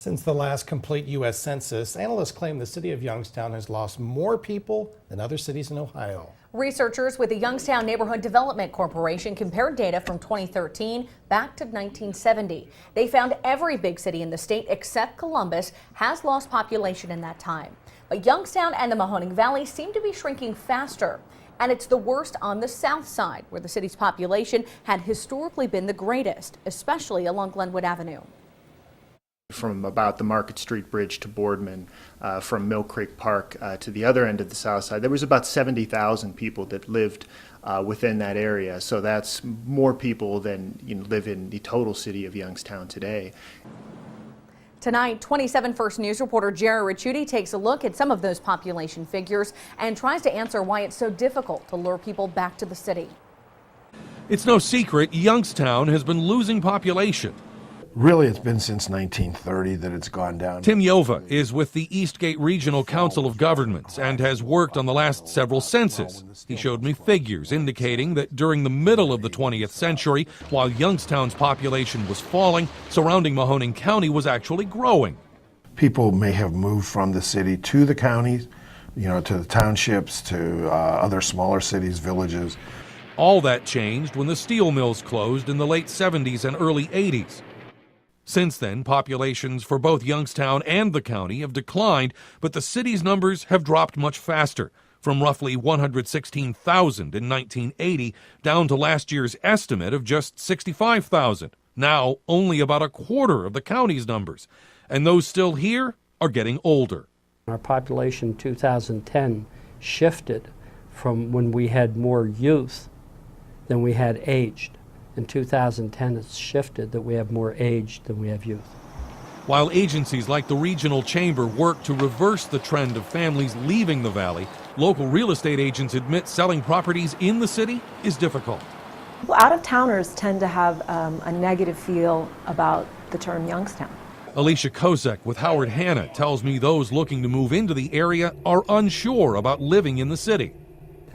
Since the last complete U.S. Census, analysts claim the city of Youngstown has lost more people than other cities in Ohio. Researchers with the Youngstown Neighborhood Development Corporation compared data from 2013 back to 1970. They found every big city in the state except Columbus has lost population in that time. But Youngstown and the Mahoning Valley seem to be shrinking faster. And it's the worst on the south side, where the city's population had historically been the greatest, especially along Glenwood Avenue. From about the Market Street Bridge to Boardman, from Mill Creek Park to the other end of the south side, there was about 70,000 people that lived within that area. So that's more people than live in the total city of Youngstown today. Tonight, 27 First News reporter Gerry Ricciutti takes a look at some of those population figures and tries to answer why it's so difficult to lure people back to the city. It's no secret Youngstown has been losing population. Really, it's been since 1930 that it's gone down. Tim Yova is with the Eastgate Regional Council of Governments and has worked on the last several census. He showed me figures indicating that during the middle of the 20th century, while Youngstown's population was falling, surrounding Mahoning County was actually growing. People may have moved from the city to the counties, to the townships, to other smaller cities, villages. All that changed when the steel mills closed in the late 70s and early 80s. Since then, populations for both Youngstown and the county have declined, but the city's numbers have dropped much faster, from roughly 116,000 in 1980 down to last year's estimate of just 65,000. Now, only about a quarter of the county's numbers, and those still here are getting older. Our population in 2010 shifted from when we had more youth than we had aged. In 2010, it's shifted that we have more age than we have youth. While agencies like the Regional Chamber work to reverse the trend of families leaving the valley, local real estate agents admit selling properties in the city is difficult. Out-of-towners tend to have a negative feel about the term Youngstown. Alicia Kozek with Howard Hanna tells me those looking to move into the area are unsure about living in the city.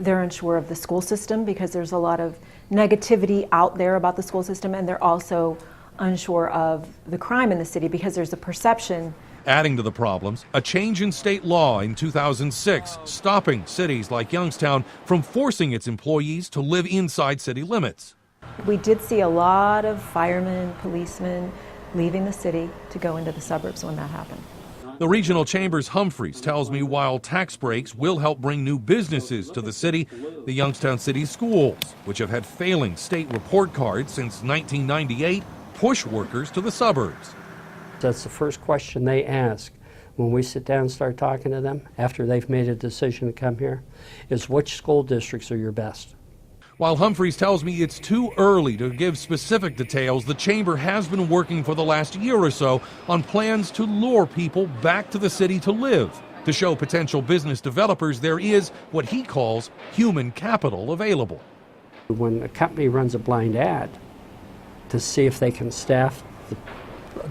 They're unsure of the school system because there's a lot of negativity out there about the school system, and they're also unsure of the crime in the city because there's a perception. Adding to the problems, a change in state law in 2006 stopping cities like Youngstown from forcing its employees to live inside city limits. We did see a lot of firemen, policemen leaving the city to go into the suburbs when that happened. The Regional Chamber's Humphreys tells me while tax breaks will help bring new businesses to the city, the Youngstown City schools, which have had failing state report cards since 1998, push workers to the suburbs. That's the first question they ask when we sit down and start talking to them after they've made a decision to come here, is which school districts are your best? While Humphreys tells me it's too early to give specific details, the Chamber has been working for the last year or so on plans to lure people back to the city to live, to show potential business developers there is what he calls human capital available. When a company runs a blind ad to see if they can staff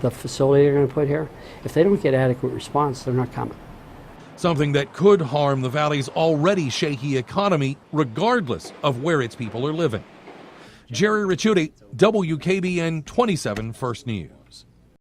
the facility they're going to put here, if they don't get adequate response, they're not coming. Something that could harm the valley's already shaky economy, regardless of where its people are living. Gerry Ricciutti, WKBN 27 First News.